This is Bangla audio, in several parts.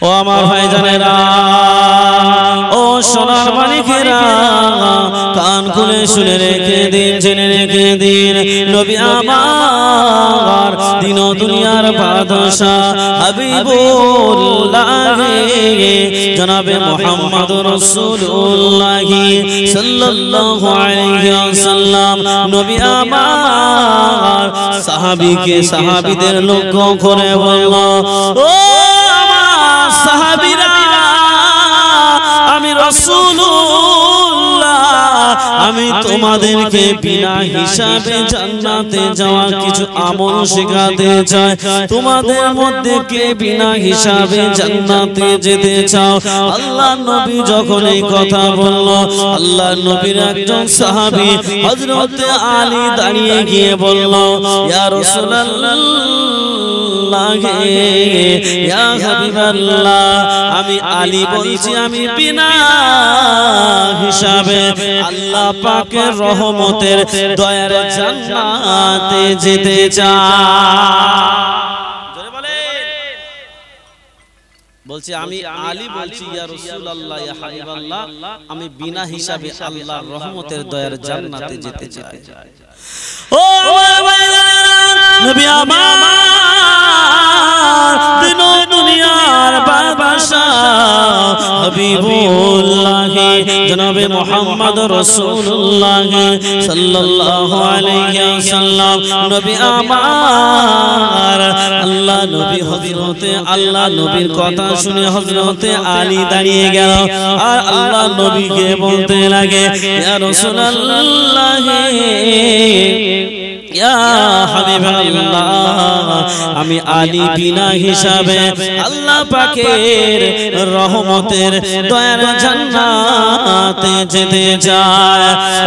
ও আমার ভাইজানেরা, ও সোনার মানিকেরা, কান খুলে শুনে রেখে দিন, জেনে রেখে দিন, নবী আমার দিন ও দুনিয়ার বাদশাহ হাবিবুল্লাহ জনাবে মুহাম্মদুর রাসূলুল্লাহ সাল্লাল্লাহু আলাইহি ওয়াসাল্লাম নবী আমার সাহাবীকে সাহাবীদের লক্ষ্য করে বলল, ও আমার সাহাবীরা, আমি রাসূলুল্লাহ, আমি তোমাদেরকে বিনা হিসাবে জান্নাতে যাওয়ার কিছু আমল শেখাতে চাই। তোমাদের মধ্যে কে বিনা হিসাবে জান্নাতে যেতে চাও? আল্লাহর নবী যখন এই কথা বলল, আল্লাহর নবীর একজন সাহাবী হযরত আলী দাঁড়িয়ে গিয়ে বলল, ইয়া রাসূলুল্লাহ, ইয়া হাবিবাল্লাহ, আমি আলী বলছি, আমি বিনা হিসাবে আল্লাহ পাকের রহমতের দয়ার জান্নাতে যেতে চাই। বলছি আমি আলী বলছি, ইয়া রাসূলুল্লাহ, ইয়া হাবিবাল্লাহ, আমি বিনা হিসাবে আল্লাহর রহমতের দয়ার জান্নাতে যেতে চাই। ও নবী আমার দিন ও দুনিয়ার বাদশাহ হাবিবুল্লাহ জনাবে মুহাম্মদ রাসূলুল্লাহ সাল্লাল্লাহু আলাইহি ওয়াসাল্লাম নবী আমার আল্লাহ নবী হযরতে আল্লাহ নবীর কথা শুনে হযরতে আলী দাঁড়িয়ে গেল আর আল্লাহ নবীকে বলতে লাগে, ইয়া রাসূলুল্লাহ, ইয়া হাবিবাল্লাহ, আমি আলী বিনা হিসাবে আল্লাহ পাকের রহমতের দয়ার জান্নাতে যেতে চাই।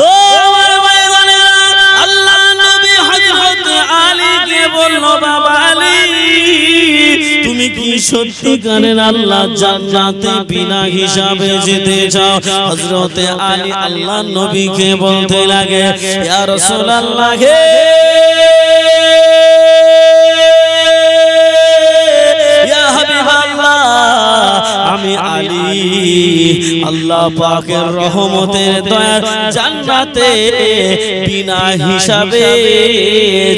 ও আমার ভাইজানেরা, আল্লাহ নবী হযরত আলীকে বলল, বাবা আলী, তুমি কি সত্যিকারের আল্লাহ জান্নাতে বিনা হিসাবে যেতে চাও? হযরত আলী আল্লাহ নবীকে বলতে লাগে, ইয়া রাসূলুল্লাহ, আমি আলী আল্লাহ পাকের রহমতের দয়ার জান্নাতে বিনা হিসাবে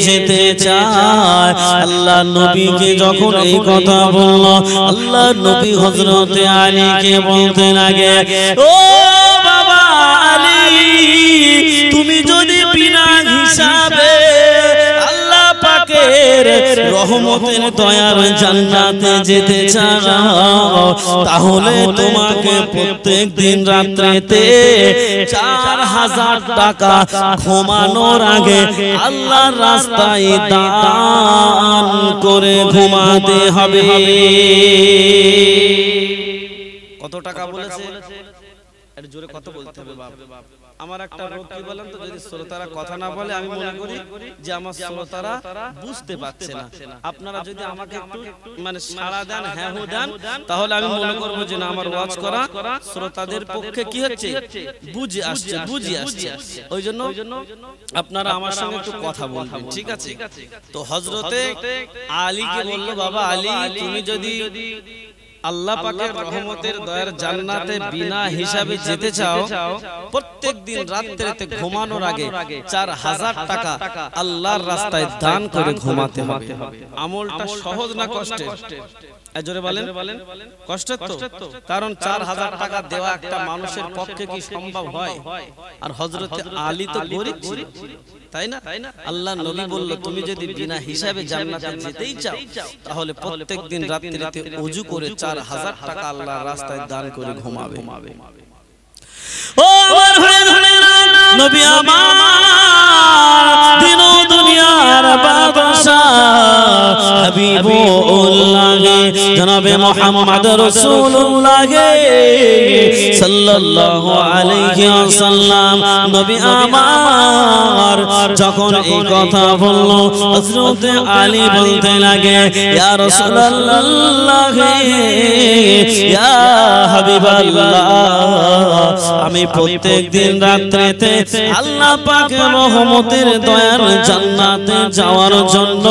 যেতে চাই। আল্লাহ নবীকে যখন এই কথা বলল, আল্লাহ নবী হযরতে আলীকে বলতে লাগে, ও বাবা আলী, তুমি যদি বিনা হিসাবে আল্লাহ পাকের রহমতের দয়ার জান্নাতে যেতে চাও, তাহলে তোমাকে প্রত্যেক দিন রাত্রিতে 4000 টাকা ঘুমানোর আগে আল্লাহর রাস্তায় দান করে ঘুমাতে হবে। কত টাকা বলেছে? একটু জোরে কত বলতে হবে বাবা? আমার একটা রোগ কি বলেন তো, যদি শ্রোতারা কথা না বলে আমি মনে করি যে আমার শ্রোতারা বুঝতে পারছে না। আপনারা যদি আমাকে একটু মানে সাড়া দেন, হ্যাঁ হো দেন, তাহলে আমি মনে করব যে না, আমার ওয়াজ করা শ্রোতাদের পক্ষে কি হচ্ছে, বুঝে আসছে, বুঝে আসছে। ওই জন্য আপনারা আমার সঙ্গে একটু কথা বলবেন, ঠিক আছে? তো হযরতে আলীকে বলল, বাবা আলী, তুমি যদি আল্লাহ পাকের রহমতের দয়ার জান্নাতে বিনা হিসাবে যেতে চাও, প্রত্যেক দিন রাত্রিতে ঘুমানোর আগে 4000 টাকা আল্লাহর রাস্তায় দান করে ঘুমাতে হবে। আমলটা সহজ না কষ্টের? জোরে বলেন, কষ্টের তো। কারণ 4000 টাকা দেওয়া একটা মানুষের পক্ষে কি সম্ভব হয়? আর হযরতে আলী তো গরীব ছিল, তাই না? আল্লাহ নবী বলল, তুমি যদি বিনা হিসাবে জান্নাতে যেতেই চাও, তাহলে প্রত্যেক দিন রাত্রিতে ওযু করে 4000 টাকা আল্লাহর রাস্তায় দান করে ঘুমাবে। ও আমার ভাইরা, নবী আমার দিন ও দুনিয়ার বাদশাহ হাবিবুল্লাহ জনাবে মুহাম্মদ রাসূলুল্লাহ সাল্লাল্লাহু আলাইহি ওয়াসাল্লাম নবী আমার যখন এই কথা বলল, হযরত আলী বলতে লাগে, ইয়া রাসূলুল্লাহ, ইয়া হাবিবাল্লাহ আমি প্রত্যেকদিন রাত্রিতে আল্লাহ পাকের রহমতের দয়ার জান্নাতে যাওয়ার জন্য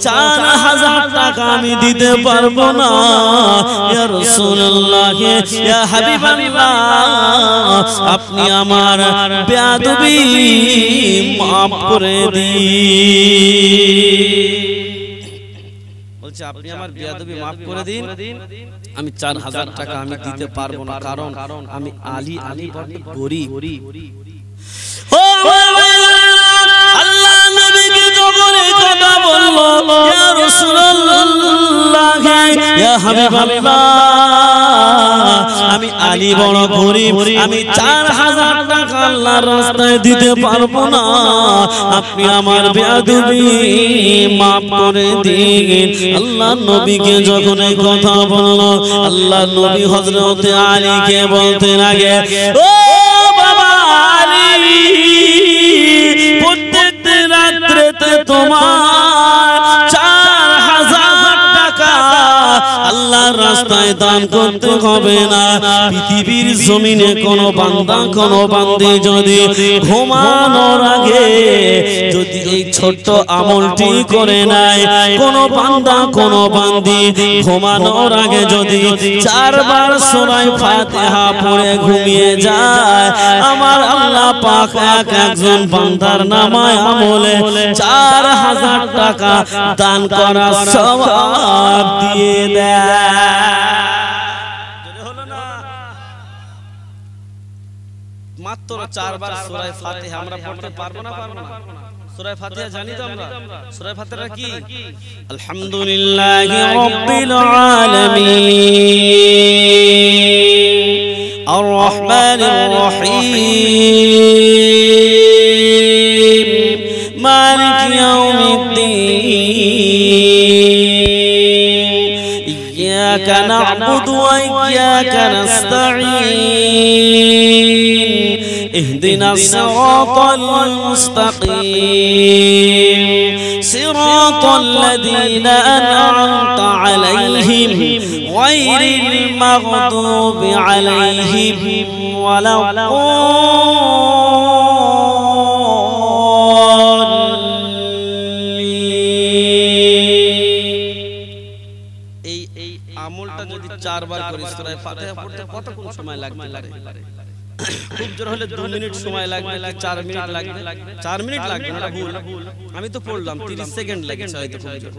4000 টাকা আমি দিতে পারবো না ইয়া রাসূলুল্লাহ ইয়া হাবিবাল্লাহ আপনি আমার বেয়াদবি মাফ করে দিন বলছে আপনি আমার বেয়াদবি মাফ করে দিন আমি 4000 টাকা আমি দিতে পারবো না কারণ আমি আলী বড় গরীব ও আল্লাহ নবীকে যখন এই কথা বলল ইয়া রাসূলুল্লাহ ইয়া হাবিবাল্লাহ আমি আলী বড় গরীব আমি 4000 টাকা আল্লাহর রাস্তায় দিতে পারবো না আপনি আমার বেয়াদবি maaf করে দিন আল্লাহ নবীকে যখন এই কথা বলল আল্লাহ নবী হযরত আলীকে বলতে লাগে ও বাবা আলী প্রত্যেক রাত্রিতে তোমার 4000 টাকা আল্লাহর রাস্তায় দান করতে হবে না পৃথিবীর জমিনে কোন বান্দা কোন বান্দী যদি ঘুমানোর আগে যদি এই ছোট্ট আমলটি করে নেয় কোন বান্দা কোন বান্দী ঘুমানোর আগে যদি 4 বার সূরা ফাতিহা পড়ে ঘুমিয়ে যায় আমার আল্লাহ পাক একজন বান্দার নামায় আমলে 4000 টাকা দান করার সওয়াব দিয়ে দেয় মাত্র 4 বার সূরা ফাতিহা আমরা পড়তে পারবো না সূরা ফাতিহা জানি তো আমরা সূরা ফাতিহা কি আলহামদুলিল্লাহি রাব্বিল আলামিন আর রহমানির রহিম মালিক ইয়াউমিদ্দিন ইয়্যাকা না'বুদু ওয়া ইয়্যাকা নাস্তাঈন اهدنا الصراط المستقيم صراط الذين أنعمت عليهم غير المغضوب عليهم ولا الضالين এই আমলটা যদি 4 বার করি সূরা ফাতিহা পড়তে কতক্ষণ সময় লাগতে পারে খুব জোর হলে 2 মিনিট সময় লাগবে কি 4 মিনিট লাগবে 4 মিনিট লাগবে না ভুল আমি তো পড়লাম 30 সেকেন্ড লেগেছে হয়তো খুব জোর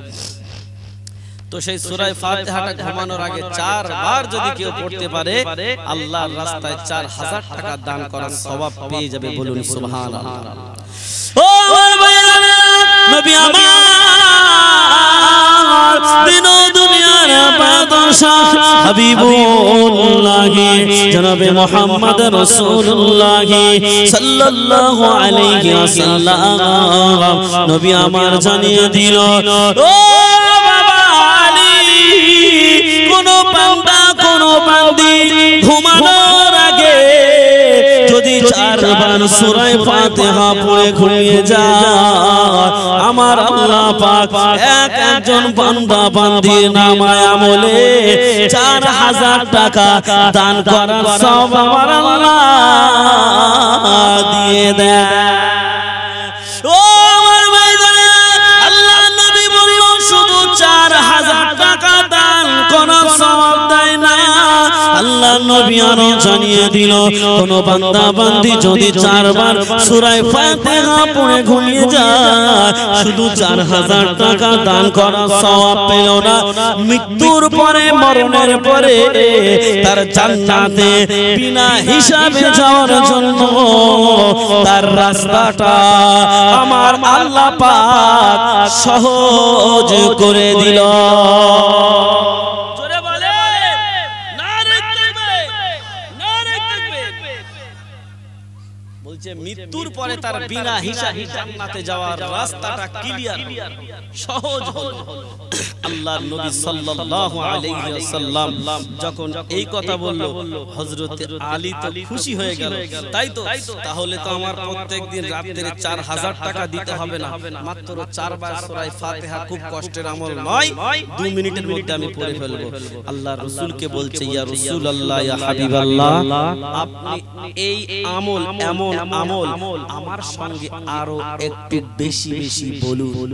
তো সেই সূরা ফাতিহাটা ঘুমানোর আগে 4 বার যদি কেউ পড়তে পারে আল্লাহর রাস্তায় 4000 টাকা দান করার সওয়াব পেয়ে যাবে বলুন সুবহানাল্লাহ ও আমার ভাইরা নবী আমার দিন ও দুনিয়ার বাদশাহ হাবিবুল্লাহ জনাবে মুহাম্মদ রাসূলুল্লাহ সাল্লাল্লাহু আলাইহি ওয়াসাল্লাম নবী আমার জানিয়ে দিল ও বাবা আলী কোন বান্দা কোন বান্দি ঘুমানোর আগে যদি 4 বার সূরা ফাতিহা পড়ে ঘুমিয়ে যায় আমার আল্লাহ পাক একজন বান্দা বান্দির নামায় আমলে 4000 টাকা দান করার সওয়াব আমার আল্লাহ দিয়ে দেয় ও আমার ভাইরা আল্লাহ নবী বলল শুধু 4000 টাকা দান করার সওয়াব দেয় না আল্লাহ নবী আরো জানিয়ে দিল কোন বান্দা বান্দি যদি 4 বার সূরা ফাতিহা পড়ে ঘুমিয়ে যায় শুধু 4000 টাকা দান করার সওয়াব পেল না মৃত্যুর পরে মরণের পরে তার জান্নাতে বিনা হিসাবে যাওয়ার জন্য তার রাস্তাটা আমার আল্লাহ পাক সহজ করে দিল মৃত্যুর পরে তার বিনা হিসাবে জান্নাতে যাওয়ার রাস্তাটা ক্লিয়ার সহজ হলো আল্লাহর নবী সাল্লাল্লাহু আলাইহি ওয়াসাল্লাম যখন এই কথা বলল, হযরত আলী তো খুশি হয়ে গেল। তাই তো, তাহলে তো আমার প্রত্যেকদিন রাতে 4000 টাকা দিতে হবে না, মাত্র 4 বার সূরা ফাতিহা খুব কষ্টের আমল নয়, 2 মিনিটের মধ্যে আমি পড়ে ফেলবো। আল্লাহর রাসূলকে বলছে, ইয়া রাসূলুল্লাহ, ইয়া হাবিবাল্লাহ, আপনি এই আমল, এমন আমল আমার সঙ্গে আরো একটু বেশি বেশি বলুন।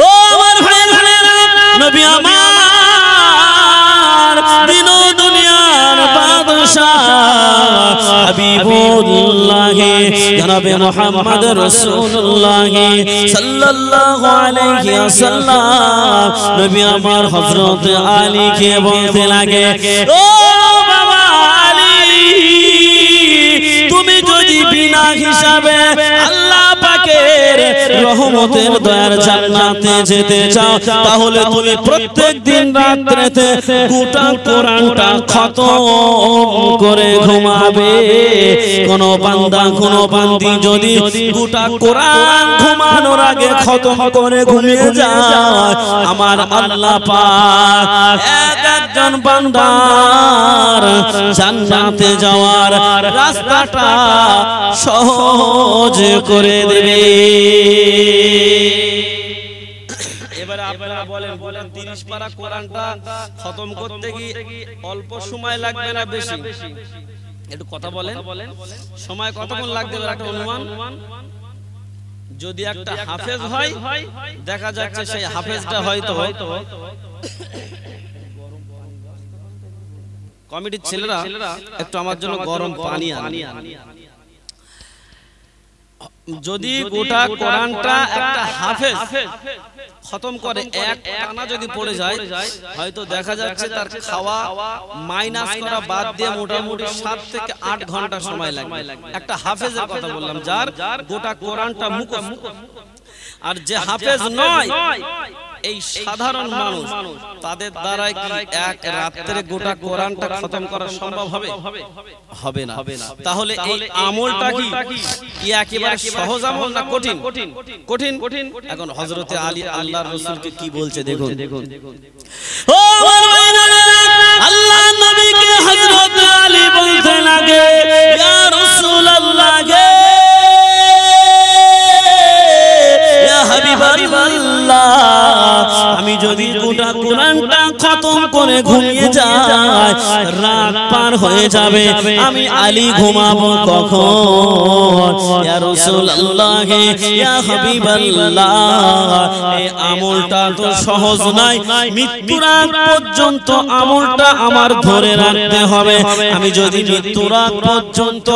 ও আমার ভাইরা, নবী আমার দিন ও দুনিয়ার বাদশা হাবিবুল্লাহ জনাবে মুহাম্মদ রাসূলুল্লাহ সাল্লাল্লাহু আলাইহি ওয়াসাল্লাম নবী আমার হযরত আলী কে বলতে লাগে, ও বাবা আলী, তুমি যদি বিনা হিসাবে আল্লাহ পাকের রহমতের দয়ার জান্নাতে যেতে চাও, তাহলে তুমি প্রত্যেক দিন রাত্রিতে গোটা কোরআনটা খতম করে ঘুমাবে। কোন বান্দা, কোন বান্দি যদি গোটা কোরআন ঘুমানোর আগে খতম করে ঘুমিয়ে যায়, আমার আল্লাহ পাক একজন বান্দার জান্নাতে যাওয়ার রাস্তাটা সহজ করে দেবে। এবারে আপনারা বলেন, 30 পারা কোরআনটা খতম করতে কি অল্প সময় লাগবে না বেশি? একটু কথা বলেন, সময় কতক্ষণ লাগবে একটা অনুমান? যদি একটা হাফেজ হয়, দেখা যাচ্ছে সেই হাফেজটা হয়তো কমিটির ছেলেরা একটু আমার জন্য গরম পানি আনি। যদি গোটা কোরআনটা একটা হাফেজ খতম করে এক টানা যদি পড়ে যায়, হয়তো দেখা যাচ্ছে তার খাওয়া মাইনাস করা বাদ দিয়ে মোটামুটি 7 থেকে 8 ঘন্টা সময় লাগবে। একটা হাফেজের কথা বললাম, যার গোটা কোরআনটা মুখস্থ। আর যে হাফেজ নয়, এই সাধারণ মানুষ, তাদের দ্বারা কি এক রাতে গোটা কোরআনটা খতম করা সম্ভব হবে? হবে না। তাহলে এই আমলটা কি একেবারে সহজ আমল না কঠিন? কঠিন। এখন হযরতে আলী আল্লাহর রাসূলকে কি বলছে দেখুন। ও আল্লাহর নবীকে হযরত আলী বলতে লাগে, ইয়া রাসূলুল্লাহ গে, ইয়া হাবিবাল্লাহ, আমি যদি গোটা কোরআনটা খতম করে ঘুমিয়ে যাই, রাত পার হয়ে যাবে, আমি আলী ঘুমাবো কখন? ইয়া রাসূলুল্লাহ, ইয়া হাবিবাল্লাহ, এই আমলটা তো সহজ নয়, মৃত্যুর আগ পর্যন্ত আমলটা আমার ধরে রাখতে হবে। আমি যদি মৃত্যুর আগ পর্যন্ত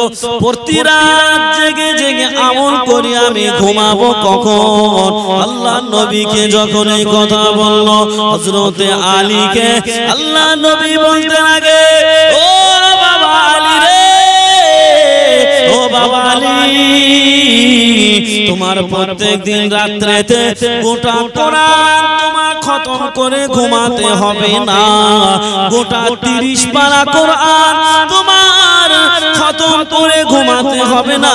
প্রতি রাত জেগে জেগে আমল করি, আমি ঘুমাবো কখন? আল্লাহর নবীকে যখন এই কথা বলল হযরতে আলীকে, আল্লাহ নবী বলতে লাগে, ও বাবা আলী রে, ও বাবা আলী, তোমার প্রত্যেক দিন রাত্রিতে গোটা কোরআন তোমার খতম করে ঘুমাতে হবে না, গোটা 30 পারা কোরআন তোমার খতম করে ঘুমাতে হবে না।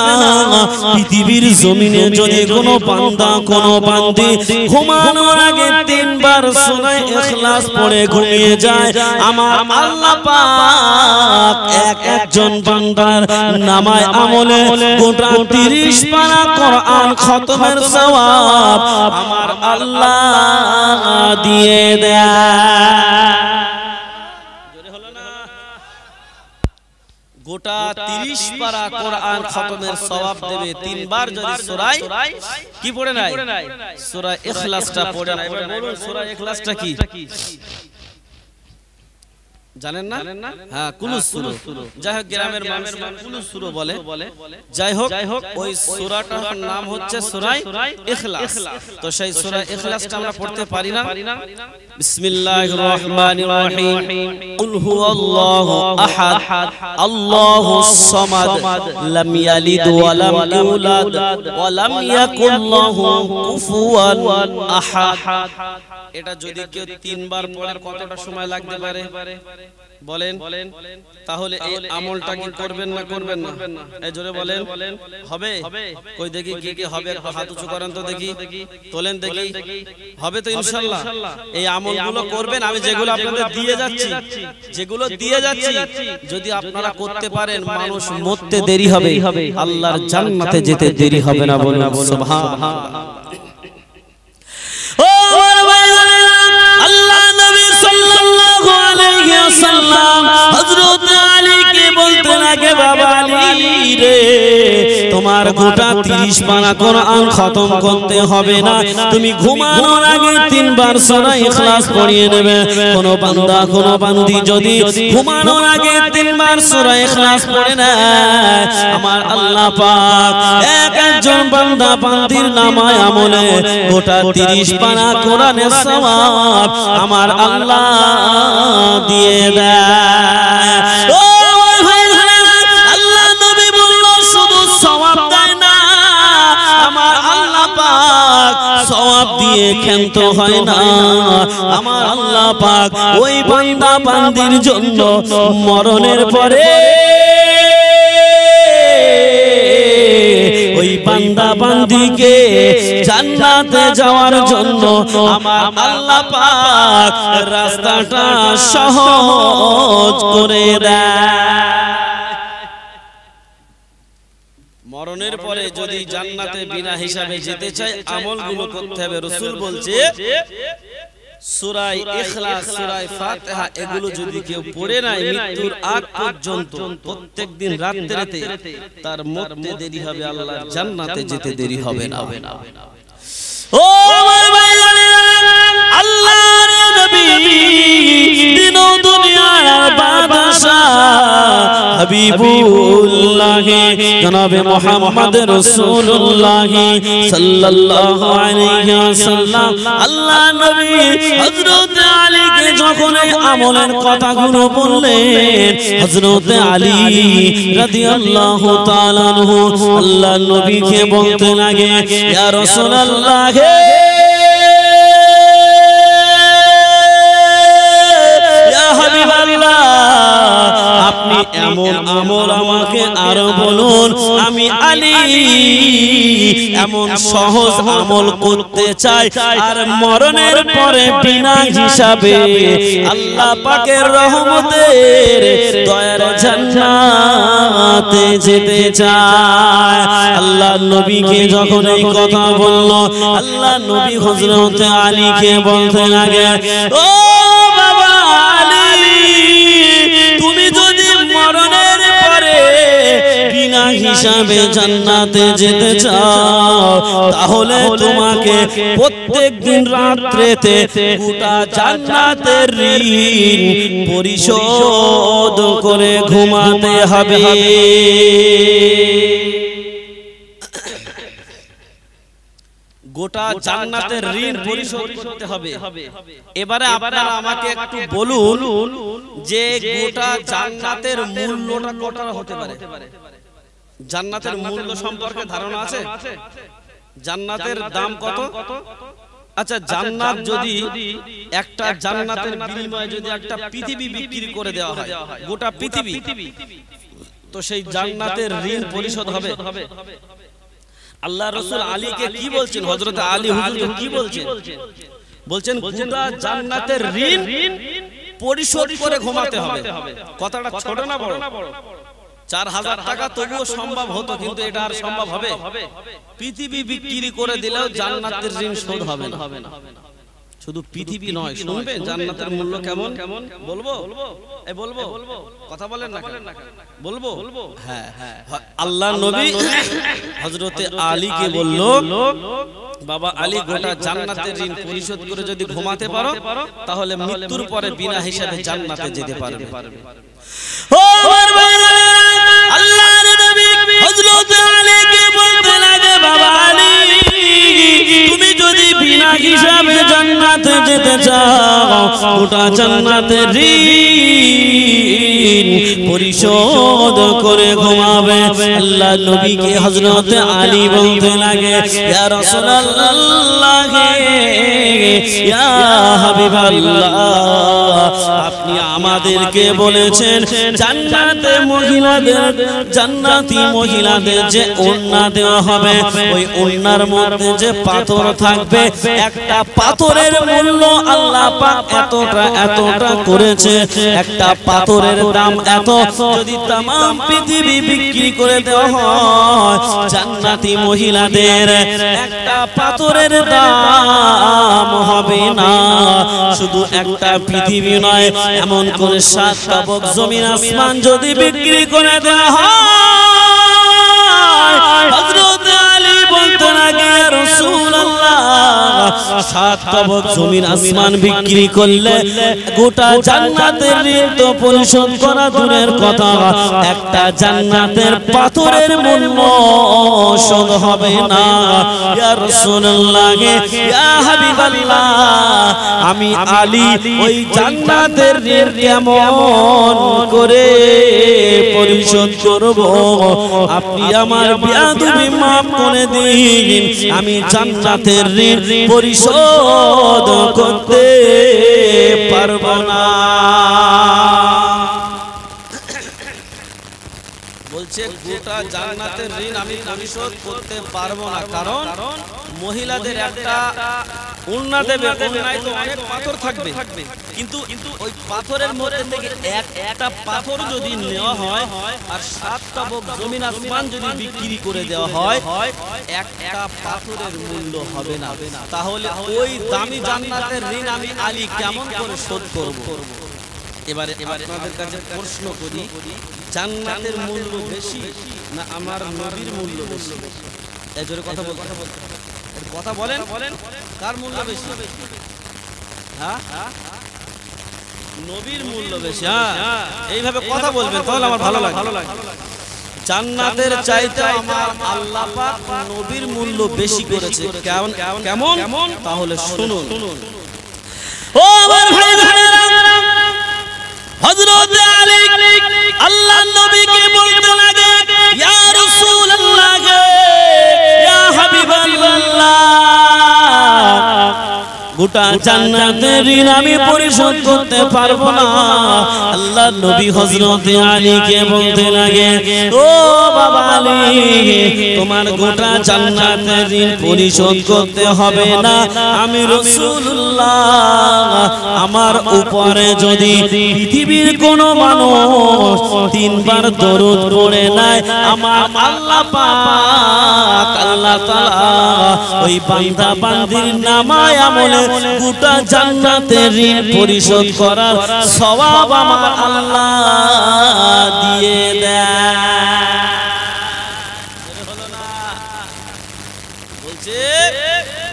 পৃথিবীর জমিনে যদি কোনো বান্দা, কোনো বান্দি ঘুমানোর আগে 3 বার সূরা ইখলাস পড়ে ঘুমিয়ে যায়, আমার আল্লাহ পাক একজন বান্দার নামায় আমলে গোটা 30 পারা কোরআন খতমের সওয়াব আমার আল্লাহ দিয়ে দেয়। গোটা 30 পারা কোরআন খতমের সওয়াব দেবে 3 বার যদি সূরা কি পড়ে নাই, সূরা ইখলাসটা পড়ে নাই। এবার বলুন সূরা ইখলাসটা কি জানেন না? হ্যাঁ, কুলুস সূরা। যাই হোক, গ্রামের মানুষ কুলুস সূরা বলে। যাই হোক, ওই সূরাটার নাম হচ্ছে সূরা ইখলাস। তো সেই সূরা ইখলাসটা আমরা পড়তে পারি না? বিসমিল্লাহির রহমানির রহিম, কুল হুয়াল্লাহু আহাদ, আল্লাহুস সামাদ, লাম ইয়ালিদ ওয়া লাম ইউলাদ ওয়া লাম ইয়াকুল লাহু কুফুয়ান আহাদ। এটা যদি কেউ 3 বার পড়ে কতটা সময় লাগতে পারে বলেন? তাহলে এই আমলটা কি করবেন না করবেন না? এই জোরে বলেন, হবে? কই দেখি কে কে হবে, একটু হাত উঁচু করেন তো দেখি, তোলেন দেখি। হবে তো ইনশাআল্লাহ? এই আমলগুলো করবেন, আমি যেগুলো আপনাদের দিয়ে যাচ্ছি, যদি আপনারা করতে পারেন, মানুষ মরতে দেরি হবে, আল্লাহর জান্নাতে যেতে দেরি হবে না। বলুন সুবহানাল্লাহ। আল্লাহ নবী সাল্লাল্লাহু আলাইহি ওয়াসাল্লাম হযরত আলীকে বলতে লাগে, বাবা আলী রে, তোমার গোটা 30 পারা কোরআন খতম করতে হবে না, তুমি ঘুমানোর আগে 3 বার সূরা ইখলাস পড়িয়ে নেবে। কোন বান্দা কোন বান্দি যদি ঘুমানোর আগে 3 বার সূরা ইখলাস পড়ে নেয়, আমার আল্লাহ পাক একজন বান্দা বান্দির নামায় আমলে গোটা 30 পারা কোরআনের সওয়াব আমার আল্লাহ দিয়ে দেয়। ও ভাই, আল্লাহ নবী বলল শুধু সওয়াব দেয় না, আমার আল্লাহ পাক সওয়াব দিয়ে ক্ষান্ত হয় না। আমার আল্লাহ পাক ওই বান্দা বান্দির জন্য মরণের পরে ওই বান্দা বান্দিকে জান্নাতে যাওয়ার জন্য আমার আল্লাহ পাক রাস্তাটা সহজ করে দেয়। মরণের পরে যদি জান্নাতে বিনা হিসাবে যেতে চাই, আমলগুলো করতে হবে। রাসূল বলছে সূরা ইখলাস, সূরা ফাতিহা এগুলো যদি কেউ পড়ে না মৃত্যুর আগ পর্যন্ত, প্রত্যেকদিন রাতে তার মরতে দেরি হবে, আল্লাহর জান্নাতে যেতে দেরি হবে না। ও আমার ভাইরা, আল্লাহর নবী দিন ও দুনিয়ার বাদশা হাবিবুল্লাহ জনাবে মুহাম্মদ রাসূলুল্লাহ সাল্লাল্লাহু আলাইহি ওয়াসাল্লাম আল্লাহ নবী হযরত আলীকে যখন আমলের কথাগুলো বললেন, হযরত আলী রাদিয়াল্লাহু তাআলা আনহু আল্লাহ নবীকে বলতে লাগে, ইয়া রাসূলুল্লাহ, আপনি এমন আমল আমাকে আরো বলুন, আমি আলী এমন সহজ আমল করতে চাই, আর মরণের পরে বিনা হিসাবে আল্লাহ পাকের রহমতের দয়ার জান্নাতে যেতে চাই। আল্লাহ নবীকে যখন এই কথা বলল, আল্লাহ নবী হযরত আলীকে বলতে লাগে, ও বাবা আলী, তুমি যদি মরণের পরে বিনা হিসাবে জান্নাতে যেতে চাও, তাহলে তোমাকে প্রত্যেকদিন রাত্রিতে গোটা জান্নাতের ঋণ পরিশোধ করে ঘুমাতে হবে। গোটা জান্নাতের ঋণ পরিশোধ করতে হবে। এবারে আপনারা আমাকে একটু বলুন যে গোটা জান্নাতের মূল্যটা কত হতে পারে? জান্নাতের মূল্য সম্পর্কে ধারণা আছে? জান্নাতের দাম কত? আচ্ছা, জান্নাত যদি একটা জান্নাতের বিনিময়ে যদি একটা পৃথিবী বিক্রি করে দেওয়া হয়, গোটা পৃথিবী, তো সেই জান্নাতের ঋণ পরিশোধ হবে? আল্লাহ রাসূল আলীকে কি বলছেন, হযরত আলী হুজুরকে কি বলছেন? বলছেন গোটা জান্নাতের ঋণ পরিশোধ করে ঘুমাতে হবে। কথাটা ছোট না বড়? 4000 টাকা তবুও সম্ভব হতো, কিন্তু এটা আর সম্ভব হবে? পৃথিবী বিক্রি করে দিলেও জান্নাতের ঋণ শোধ হবে না। শুধু পৃথিবী নয়, শুনবেন জান্নাতের মূল্য কেমন? বলবো? এই বলবো? কথা বলেন না? বলবো? হ্যাঁ, আল্লাহ নবী হযরতে আলীকে বলল, বাবা আলী, গোটা জান্নাতের ঋণ পরিশোধ করে যদি ঘুমাতে পারো, তাহলে মৃত্যুর পরে বিনা হিসাবে জান্নাতে যেতে পারবে। ও আমার ভাইরা, আল্লাহর নবী হযরত আলীকে বলতে লাগে, বাবা আলী, তুমি যদি বিনা হিসাবে জান্নাতে যেতে চাও, গোটা জান্নাতের ঋণ পরিশোধ করে ঘুমাবে। আল্লাহ নবীকে হযরত আলী বলতে লাগে, ইয়া রাসূলুল্লাহ, ইয়া হাবিবাল্লাহ, আপনি আমাদেরকে বলেছেন জান্নাতি মহিলাদের যে ওড়না দেওয়া হবে, ওই ওড়নার মধ্যে যে পাথর থাকবে, একটা পাথরের মূল্য আল্লাহ পাক এতটা করেছে। একটা পাথরের দাম এত, যদি तमाम পৃথিবী বিক্রি করে দেওয়া হয়, জান্নাতি মহিলাদের একটা পাথরের দাম হবে না। শুধু একটা পৃথিবী নয়, এমন করে 7 তাবক জমিন আসমান যদি বিক্রি করে দেওয়া হয়, হযরত আলী বলতে লাগে, ইয়া রাসূলুল্লাহ, 7 তাবক জমিন আসমান বিক্রি করলে গোটা জান্নাতের ঋণ তো পরিশোধ করা দূরের কথা, একটা জান্নাতের পাথরের মূল্য শোধ হবে না। ইয়া রাসূলুল্লাহ, ইয়া হাবিবাল্লাহ, আমি আলী ওই জান্নাতের ঋণ কেমন করে পরিশোধ করব? আপনি আমার বেয়াদবি মাফ করে দিন, আমি জান্নাতের ঋণ পরিশোধ করতে পারবো না। বলছে গোটা জান্নাতের ঋণ আমি পরিশোধ করতে পারবো না, কারণ মহিলাদের একটা ওড়না দেবে, ওড়নায় তো অনেক পাথর থাকবে, কিন্তু ওই পাথরের মধ্যে থেকে একটা পাথর যদি নেওয়া হয় আর 7 তাবক জমিন আসমান যদি বিক্রি করে দেওয়া হয়, একটা পাথরের মূল্য হবে না। তাহলে ওই দামি জান্নাতের ঋণ আমি আলী কেমন করে শোধ করব? এবারে আপনাদের কাছে প্রশ্ন করি, জান্নাতের মূল্য বেশি না আমার নবীর মূল্য বেশি? এই জোরে কথা বলেন, কার মূল্য বেশি? হ্যাঁ, নবীর মূল্য বেশি। হ্যাঁ, এইভাবে কথা বলবেন, তাহলে আমার ভালো লাগে। জান্নাতের চাইতে আমার আল্লাহ পাক নবীর মূল্য বেশি করেছে। কেমন? তাহলে শুনুন। ও আমার ভাইরা, হযরত আলী আল্লাহর নবীকে বলতে লাগে, ইয়া রাসূলুল্লাহ, ইয়া হাবিবাল্লাহ, গোটা জান্নাতের ঋণ আমি পরিশোধ করতে পারবো না। আল্লাহর নবী হযরত আলীকে বলতে লাগে, ও বাবা আলী, তোমার গোটা জান্নাতের ঋণ পরিশোধ করতে হবে না। আমি রাসূলুল্লাহ, আমার উপরে যদি পৃথিবীর কোন মানুষ 3 বার দরুদ পড়ে নাই, আমার আল্লাহ পাক আল্লাহ তাআলা ওই বান্দা বান্দির নামায় আমলে গোটা জান্নাতের ঋণ পরিশোধ করার সওয়াব আমার আল্লাহ দিয়ে দেয়। বলছে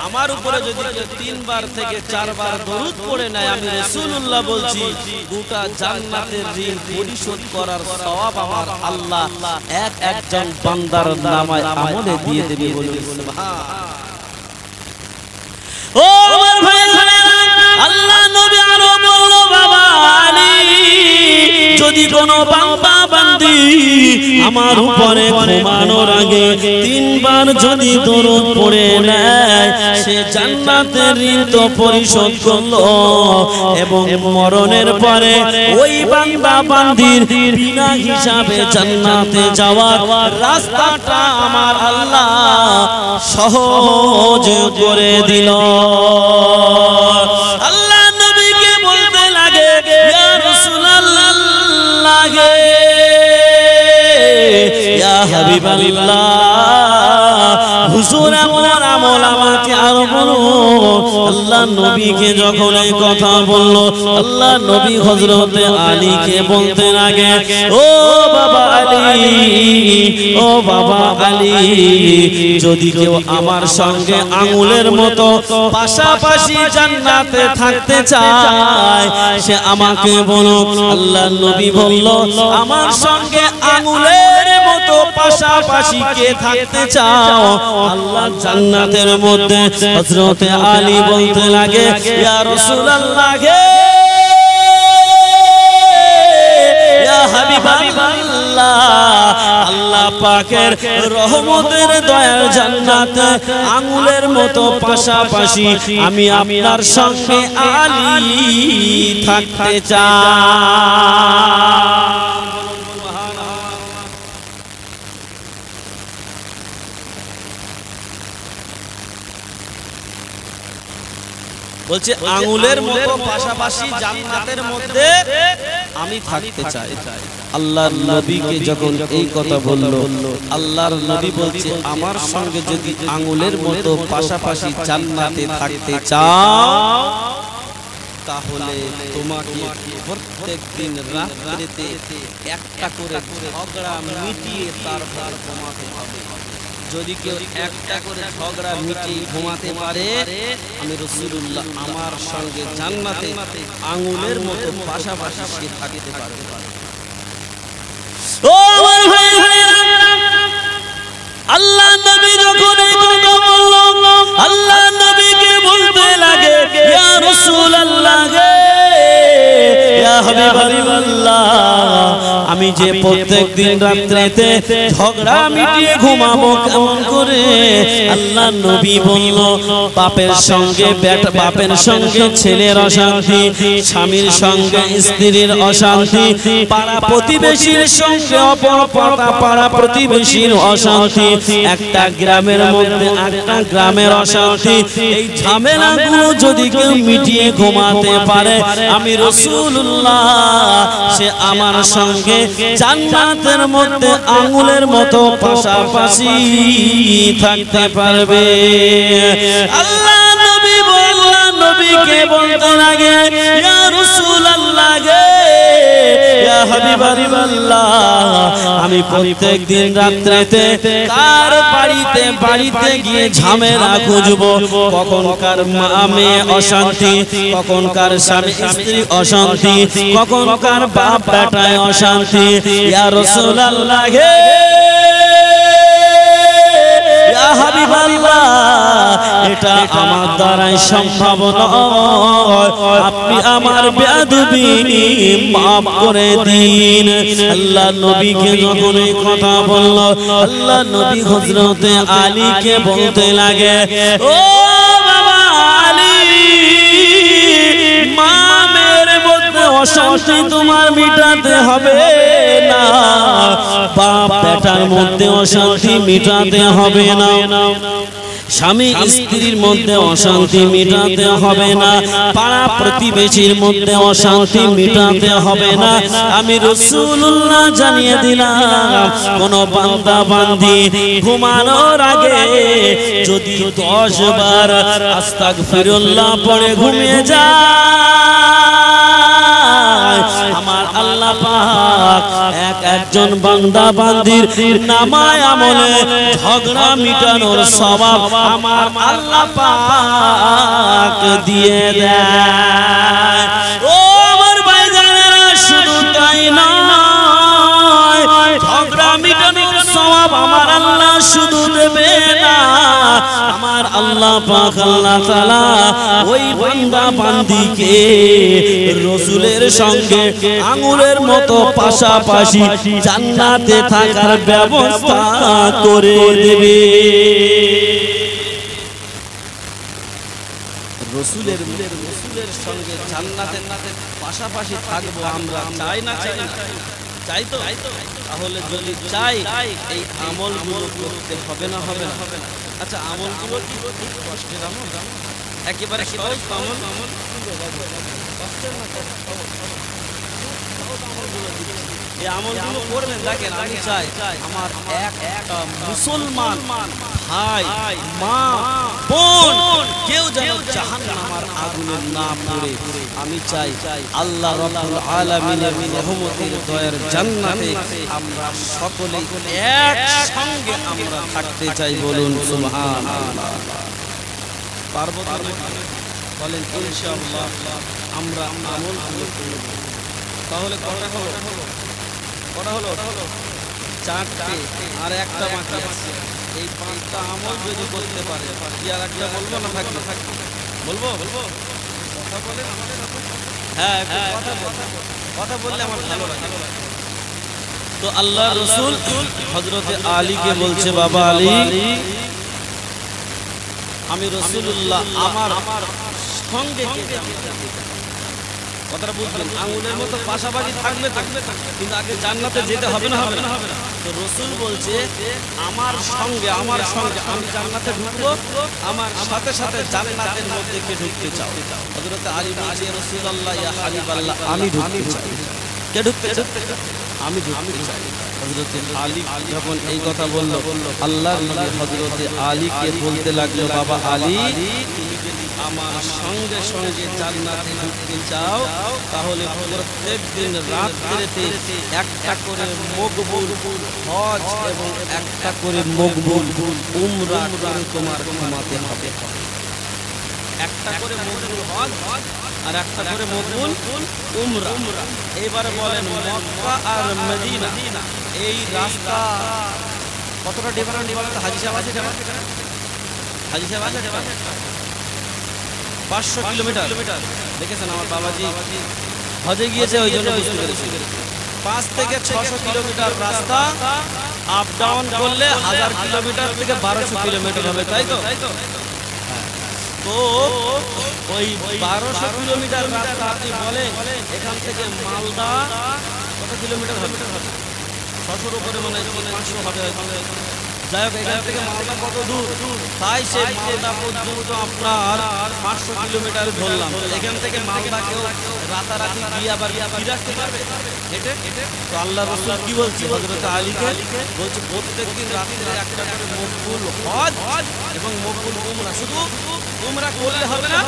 আমার উপরে যদি 3 বার থেকে 4 বার দরুদ পড়ে নেয়, আমি রাসূলুল্লাহ বলছি গোটা জান্নাতের ঋণ পরিশোধ করার সওয়াব আমার আল্লাহ একজন বান্দার নামায় আমলে দিয়ে দেবে। বলুন সুবহান। ও আমার ভাইরা, আল্লাহ নবী আরো বলল, বাবা আলী, যদি কোনো বান্দা বান্দি আমার উপরে ঘুমানোর আগে 3 বার যদি দরুদ পড়ে নেয়, সে জান্নাতের ঋণ তো পরিশোধ করলো, এবং মরণের পরে ওই বান্দা বান্দির বিনা হিসাবে জান্নাতে যাওয়ার রাস্তাটা আমার আল্লাহ সহজ করে দিল। আল্লাহ নবীকে বলতে লাগে, ইয়া রাসূলুল্লাহ, ইয়া হাবিবাল্লাহ, হুজুর আমার আমল আমাকে আর বলুন। আল্লাহ নবীকে যখন এই কথা বলল, আল্লাহ নবী হযরত আলীকে বলতে লাগে, ও বাবা আলী, ও বাবা আলী, যদি কেউ আমার সঙ্গে আঙ্গুলের মতো পাশাপাশি জান্নাতে থাকতে চায়, সে আমাকে বলো। আল্লাহ নবী বলল, আমার সঙ্গে আঙ্গুলের মতো পাশাপাশি কে থাকতে চাও? আল্লাহ জান্নাতের মধ্যে হযরত আলী বলতে লাগে, ইয়া রাসূলুল্লাহ, ইয়া হাবিবাল্লাহ, পাকের রহমতের দয়ার জান্নাতে আঙ্গুলের মতো পাশাপাশি আমি আপনার সঙ্গে আলী থাকতে চাই। বলছে আঙ্গুলের মতো পাশাপাশি জান্নাতের মধ্যে আমি থাকতে চাই। আল্লাহর নবীকে যখন এই কথা বলল, আল্লাহর নবী বলছে আমার সঙ্গে যদি আঙ্গুলের মতো পাশাপাশি জান্নাতে থাকতে চাও তাহলে তোমাকে প্রত্যেকদিন রাত্রিতে একটা করে ঝগড়া মিটিয়ে তারপর ঘুমাতে হবে। যদি কেউ একটা করে ঝগড়া মিটিয়ে ঘুমাতে পারে আমি রাসূলুল্লাহ আমার সঙ্গে জান্নাতে আঙ্গুলের মতো পাশাপাশি সে থাকতে পারবে। ও আমার ভাইরা, আল্লাহ নবী যখন এই কথা বলল, আল্লাহ নবীকে বলতে লাগে ইয়া রাসূলুল্লাহ গে, ইয়া হাবিবাল্লাহ, আমি যে প্রত্যেকদিন রাত্রিতে ঝগড়া মিটিয়ে ঘুমাবো কেমন করে? আল্লাহ নবী বলল বাপের সঙ্গে বাপের সঙ্গে ছেলের অশান্তি, স্বামীর সঙ্গে স্ত্রীর অশান্তি, পাড়া প্রতিবেশীর সঙ্গে অপর পাড়া প্রতিবেশীর অশান্তি, একটা গ্রামের মধ্যে একটা গ্রামের অশান্তি, এই ঝামেলাগুলো যদি কেউ মিটিয়ে ঘুমাতে পারে আমি রাসূলুল্লাহ সে আমার সঙ্গে জান্নাতের মধ্যে আঙ্গুলের মতো পাশাপাশি থাকতে পারবে। আল্লাহ নবী বললেন, নবীকে বলতে লাগে ইয়া রাসূলুল্লাহ গে, ইয়া হাবিবাল্লাহ, আমি প্রত্যেকদিন রাত্রিতে কার বাড়িতে গিয়ে ঝামেলা খুঁজবো, কখনকার মা মেয়ে অশান্তি, কখনকার স্বামী স্ত্রী অশান্তি, কখনকার বাপ বেটায় অশান্তি, ইয়া রাসূলুল্লাহ গে, ইয়া হাবিবাল্লাহ, এটা আমার দ্বারাই সম্ভব নয়, আপনি আমার বেয়াদবি মাফ করে দিন। আল্লাহ নবীকে যখন এই কথা বলল, আল্লাহ নবী হযরতে আলীকে বলতে লাগে ও বাবা আলী, মা মেয়ের মধ্যে অশান্তি তোমার মিটাতে হবে না, বাপ বেটার মধ্যে অশান্তি মিটাতে হবে না, স্বামী স্ত্রীর মধ্যে অশান্তি মিটাতে হবে না, পাড়া প্রতিবেশীর মধ্যে অশান্তি মিটাতে হবে না। আমি রাসূলুল্লাহ জানিয়ে দিলাম কোন বান্দা বান্দি ঘুমানোর আগে যদি 10 বার আস্তাগফিরুল্লাহ পড়ে ঘুমিয়ে যায়, আমার আল্লাহ পাক একজন বান্দা বান্দির নামায় আমলে ঝগড়া মিটানোর সওয়াব আমার আল্লাহ পাক দিয়ে দেয়। ও আমার ভাইজানেরা, শুধু তাই নয়, ঝগড়া মিটানোর সওয়াব আমার আল্লাহ শুধু দেবে না, আমার আল্লাহ পাক আল্লাহ তাআলা ওই বান্দা বান্দিকে রাসূলের সঙ্গে আঙ্গুলের মতো পাশাপাশি জান্নাতে থাকার ব্যবস্থা করে দেবে। রাসূলের সঙ্গে জান্নাতে পাশাপাশি থাকবো আমরা, চাই না? চাই তো? তাহলে যদি চাই এই আমলগুলো করতে হবে না? হবে না? আচ্ছা, আমলগুলো কি কষ্টের আমল? একেবারে সহজ আমল, এই আমলগুলো করবেন। দেখেন, আমি চাই আমার একটা মুসলমান ভাই, মা, বোন কেউ যেন জাহান্নামের আগুনে না পড়ে। আমি চাই আল্লাহ রাব্বুল আলামিনের রহমতের দয়ার জান্নাতে আমরা সকলে একসঙ্গে আমরা থাকতে চাই। বলুন সুবহানাল্লাহ। পারবো? বলেন ইনশাআল্লাহ আমরা আমলগুলো করব। তাহলে কটা হলো? 4টে, আর একটা বাকি আছে। এই 5টা আমল যদি করতে পারে, কি আর একটা বলবো না? থাকবে? বলবো? কথা বলেন আমাদের সাথে। হ্যাঁ, কথা বললে আমার ভালো লাগে। তো আল্লাহ রসুল হযরতে আলীকে বলছে, বাবা আলী, আমি রাসূলুল্লাহ আমার সঙ্গে কথাটা বুঝবেন, আঙুলের মতো পাশাপাশি থাকবে কিন্তু আগে জান্নাতে যেতে হবে না, হবে না। তো রাসূল বলছে আমার সঙ্গে আমি জান্নাতে ঢুকবো, আমার সাথে সাথে জান্নাতের মধ্যে কে ঢুকতে চাও? হযরত আলী বলছে, রাসূলুল্লাহ ইয়া হাবিবাল্লাহ, আমি ঢুকতে চাই। কে ঢুকতে চাই? আমি ঢুকতে চাই। হযরতে আলী যখন এই কথা বলল, আল্লাহর নবী হযরতে আলীকে বলতে লাগলো, বাবা আলী, তুমি যদি আমার সঙ্গে সঙ্গে জান্নাতে ঢুকতে চাও তাহলে প্রত্যেক দিন রাত্রিতে একটা করে মকবুল হজ এবং একটা করে মকবুল উমরা করে তোমার ঘুমাতে হবে। একটা করে মকবুল হজ আর একটা করে মকবুল উমরা। এবারে বলেন মক্কা আর মদিনা এই রাস্তা কতটা ডিফারেন্ট? হাজী সাহেব আছে, হাজী সাহেব আছে 500 কিলোমিটার। দেখেছেন আমার বাবাজি হজে গিয়েছে, ওই জন্য বুঝতে পেরেছি। 5 থেকে 600 কিলোমিটার রাস্তা আপ ডাউন করলে 1000 কিলোমিটার থেকে 1200 কিলোমিটার হবে, তাই তো? তো ওই 1200 কিলোমিটার রাস্তা আপনি বলেন এখান থেকে মালদা কত কিলোমিটার হবে? 600-র উপরে, মানে 500 হবে। যাই হোক, এখান থেকে মালদা কত দূর? তাই সে মালদা পর্যন্ত আপনার 500 কিলোমিটার ধরলাম। এখান থেকে মালদা কেউ রাতারাতি গিয়ে আবার ফিরে আসতে পারবে হেঁটে? তো আল্লাহ রাসূল কি বলছে হযরত আলীকে? বলছে প্রত্যেকদিন রাত্রে একটা করে মকবুল হজ এবং মকবুল উমরা। শুধু উমরা করলে হবে না,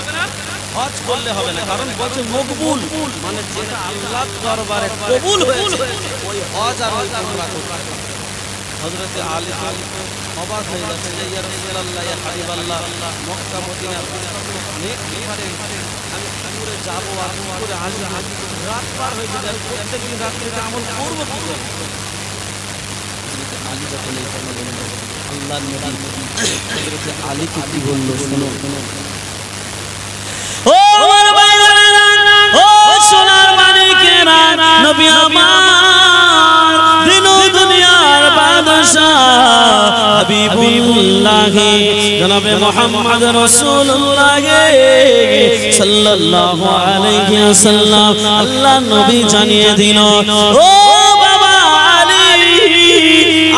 হজ করলে হবে না, কারণ বলছে মকবুল মানে যেটা আল্লাহর দরবারে কবুল হয়েছে ওই হজ আর ওই উমরা করতে হবে। হযরতে আলী অবাক হয়ে যাচ্ছে, ইয়া রাসূলুল্লাহ, ইয়া হাবিবাল্লাহ, মক্কা মদিনা অনেক ডিফারেন্ট, আমি কি করে যাবো আর কি করে আসবো? রাত পার হয়ে যাবে, প্রত্যেকদিন রাত্রিতে আমল করবো কি করে? আলী যখন এই কথা বলল, আল্লাহর নবী হযরতে আলীকে কি বলল শুনো। ও আমার ভাইরা, ও সোনার মানিকেরা, নবী আমার দিন দুনিয়ার বাদশা হাবিবুল্লাহ জনাবে মুহাম্মদ রাসূলুল্লাহ সাল্লাল্লাহু আলাইহি ওয়াসাল্লাম আল্লাহ নবী জানিয়ে দিল, ও বাবা আলী,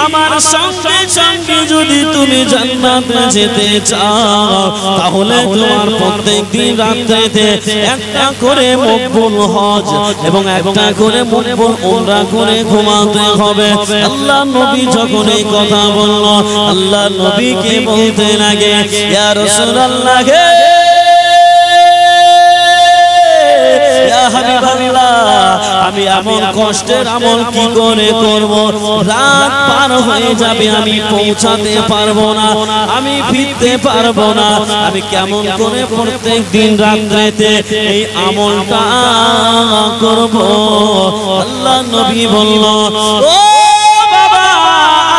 আমার সঙ্গে সঙ্গে যদি তুমি জান্নাতে যেতে চাও তাহলে তোমার প্রত্যেক দিন রাত্রিতে একটা করে মকবুল হজ এবং একটা করে মকবুল উমরা করে ঘুমাতে হবে। আল্লাহ নবী যখন এই কথা বলল, আল্লাহ নবীকে বলতে লাগে, ইয়া রাসূলুল্লাহ, আমি এমন কষ্টের আমল কি করে করব? রাত পার হয়ে যাবে, আমি পৌঁছাতে পারবো না, আমি ফিরতে পারবো না, আমি কেমন করে প্রত্যেক দিন রাত্রিতে এই আমলটা করব? আল্লাহ নবী বলল, ও বাবা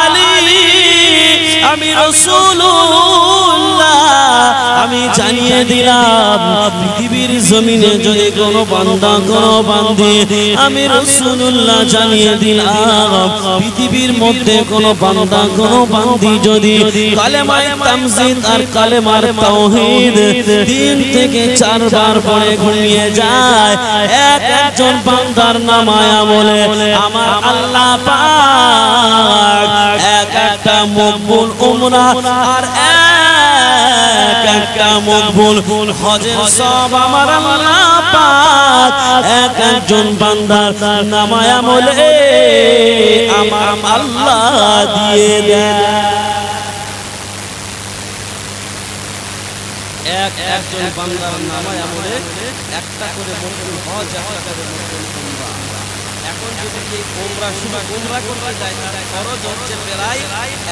আলী, আমি রাসূলুল্লাহ আমি জানিয়ে দিলাম, পৃথিবীর জমিনে যদি কোনো বান্দা কোনো বান্দি, আমি রাসূলুল্লাহ জানিয়ে দিলাম, পৃথিবীর মধ্যে কোনো বান্দা কোনো বান্দি যদি কালেমায়ে তামজিদ আর কালেমার তাওহীদ 3 থেকে 4 বার পড়ে ঘুমিয়ে যায়, একজন বান্দার নামায় আমলে আমার আল্লাহ পাক একটা মকবুল উমরা আর একটা মকবুল হজের সব আমার আল্লাহ পাক একজন বান্দার নামায় আমলে আমার আল্লাহ দিয়ে দেয়। একজন বান্দার নামায় আমলে একটা করে মকবুল হজ, একটা করে মকবুল উমরা। এখন যদি এই উমরা শুধু উমরা করতে যায় তার খরচ হচ্ছে প্রায়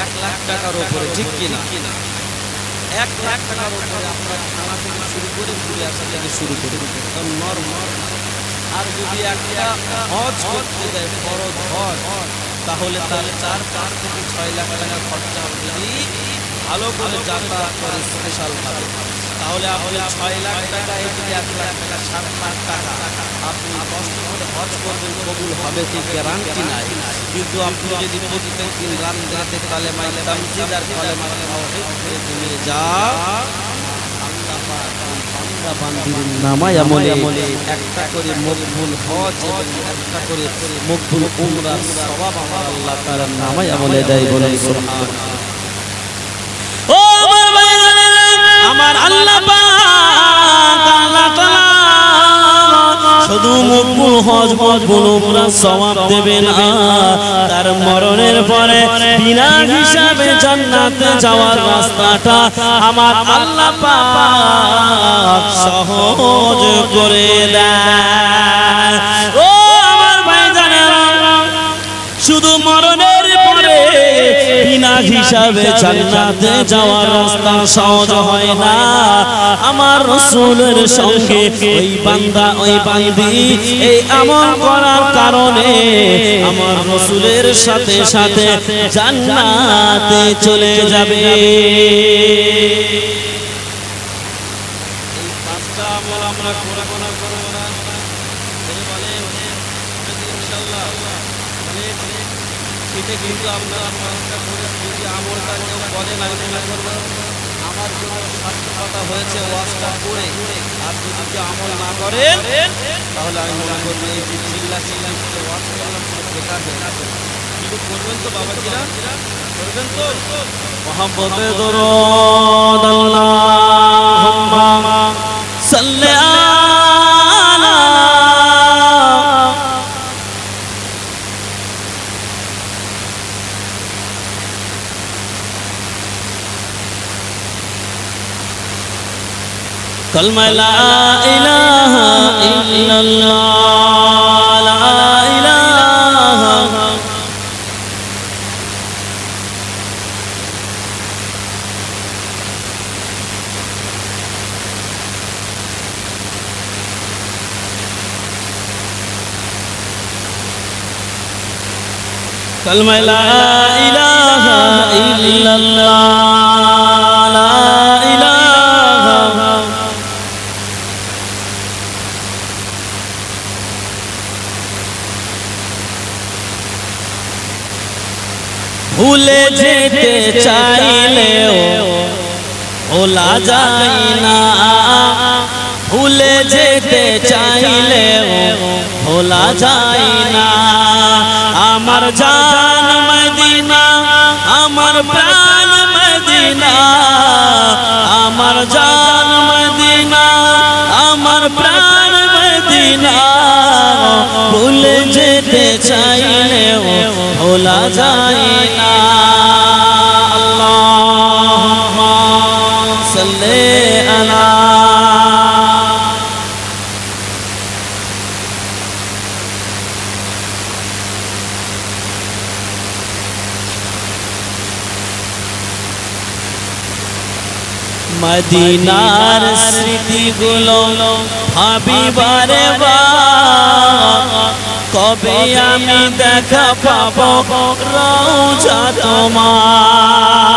1 লাখ টাকার উপরে, ঠিক কিনা? 1 লাখ টাকার উপরে আপনার খানা থেকে শুরু করে ঘুরে আসা থেকে শুরু করে নরমাল। আর যদি একটা হজ করতে যায় ফরজ হজ, তাহলে তার 4 থেকে 6 লাখ টাকা খরচা হবে যদি ভালো করে যাতায়াত করে স্পেশাল ভাবে। তাহলে আপনি 6 লাখ টাকা এই 1 লাখ টাকা 7 লাখ টাকা আপনি কষ্ট করে হজ করবেন, কবুল হবে কি গ্যারান্টি নাই। কিন্তু আপনি যদি প্রত্যেক দিন রাতে কালেমা তামজিদ আর কালেমা তাওহীদ করে ঘুমিয়ে যান, আল্লাহ পাক বান্দা বান্দির নামায় আমলে একটা করে মকবুল হজ এবং একটা করে মকবুল উমরার সওয়াব আমার আল্লাহ তাআলার নামায় আমলে দেয়। বলেন সুবহানাল্লাহ। ও আমার ভাইরা, আমার আল্লাহ পাক আল্লাহ তাআলা শুধু মকবুল হজ মকবুল উমরার সওয়াব দেবেন না, তার মরণের পরে বিনা হিসাবে জান্নাতে যাওয়ার রাস্তাটা আমার আল্লাহ পাক সহজ করে দেয়। ও আমার ভাইজানেরা, শুধু মরণের পরে বিনা হিসাবে জান্নাতে যাওয়ার রাস্তা সহজ হয় না, আমার রাসূলের সঙ্গে ওই বান্দা ওই বান্দি এই আমল করার কারণে আমার রাসূলের সাথে সাথে জান্নাতে চলে যাবে। এই পাঁচটা আমল আমরা করব না বলে যদি ইনশাআল্লাহ এটা কিন্তু আপনারা পাঁচটা করে যদি আমলটা কেউ করেন, আমি মনে করব আমার জন্য সার্থকতা হয়েছে ওয়াজটা করে। আর যদি কেউ আমল না করেন তাহলে আমি মনে করব এই যে চিল্লা করে ওয়াজ করলাম বেকার হয়ে যাবে। কিন্তু করবেন তো বাবাজিরা, করবেন তো? মোহাম্মদে দরুদ আল্লাহুম্মা সাল্লি আলা কালমা লা ইলাহা ইল্লাল্লাহ, লা ইলাহা কালমা লা ইলাহা ইল্লাল্লাহ, লা ইলাহা ভুলে যেতে চাইলেও ভোলা যায় না, ভুলে যেতে চাইলেও ভোলা যায় না। আমার জান মদিনা, আমার প্রাণ মদিনা, আমার জান মদিনা, আমার প্রাণ মদিনা, ভুলে যেতে চাইলেও ভোলা যায় না। আল্লাহুম্মা সাল্লি আলা মদিনার স্মৃতিগুলো ভাবি বারে বার, কবে আমি দেখা পাবো রওজা তোমার।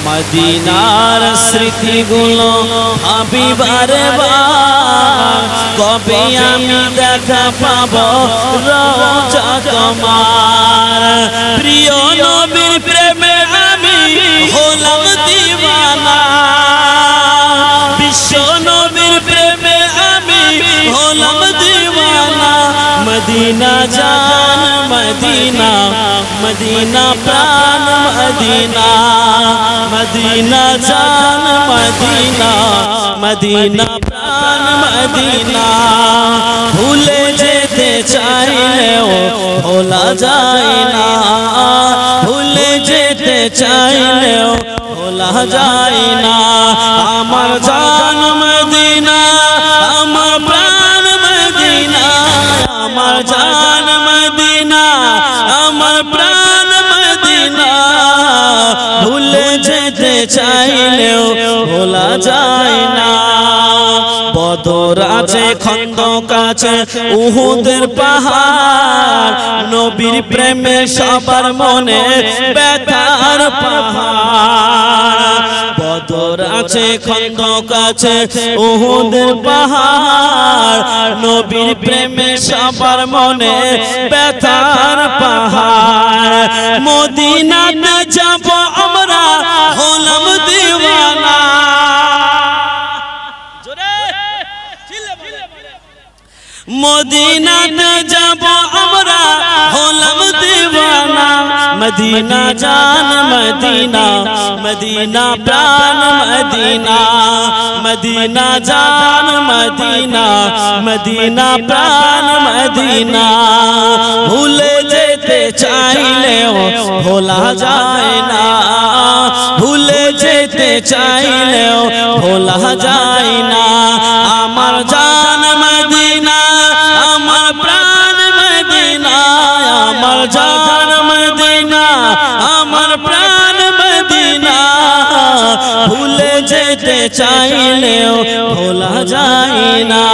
মদিনার স্মৃতিগুলো ভাবি বারে বার, কবে আমি দেখা পাবো রওজা তোমার। প্রিয় নবীর প্রেমে আমি হলাম দিওয়ানা, বিশ্ব নবীর প্রেমে আমি হলাম দিওয়ানা। মদিনা জান মদিনা, মদিনা প্রাণ মদিনা, মদিনা জান মদিনা, মদিনা প্রাণ মদিনা। ভুলে যেতে চাইলেও ভোলা যায় না, ভুলে যেতে চাইলেও ভোলা যায় না। আমার জান মদিনা, আমার প্রাণ মদিনা, আমার জান মদিনা, আমার প্রাণ মদিনা। ভুলে যেতে চাইলেও ভোলা যায় না। বদর আছে, খন্দক আছে, উহুদের পাহাড়, নবীর প্রেমে সবার মনে ব্যথার পাহাড়। বদর আছে, খন্দক আছে, উহুদের পাহাড়, নবীর প্রেমে সবার মনে ব্যথার পাহাড়। মদিনাতে যাব আমরা, হলাম দিওয়ানা। মদিনাতে যাব আমরা, হলাম দিওয়ানা। মদিনা জান মদিনা, মদিনা প্রাণ মদিনা, মদিনা জান মদিনা, মদিনা প্রাণ মদিনা। ভুলে যেতে চাইলেও ভোলা যায় না, ভুলে যেতে চাইলেও ভোলা যায় না। আমার জান মদিনা, আমার প্রাণ মদিনা, আমার জান মদিনা, আমার প্রাণ মদিনা। ভুলে যেতে চাইলেও ভোলা যায় না।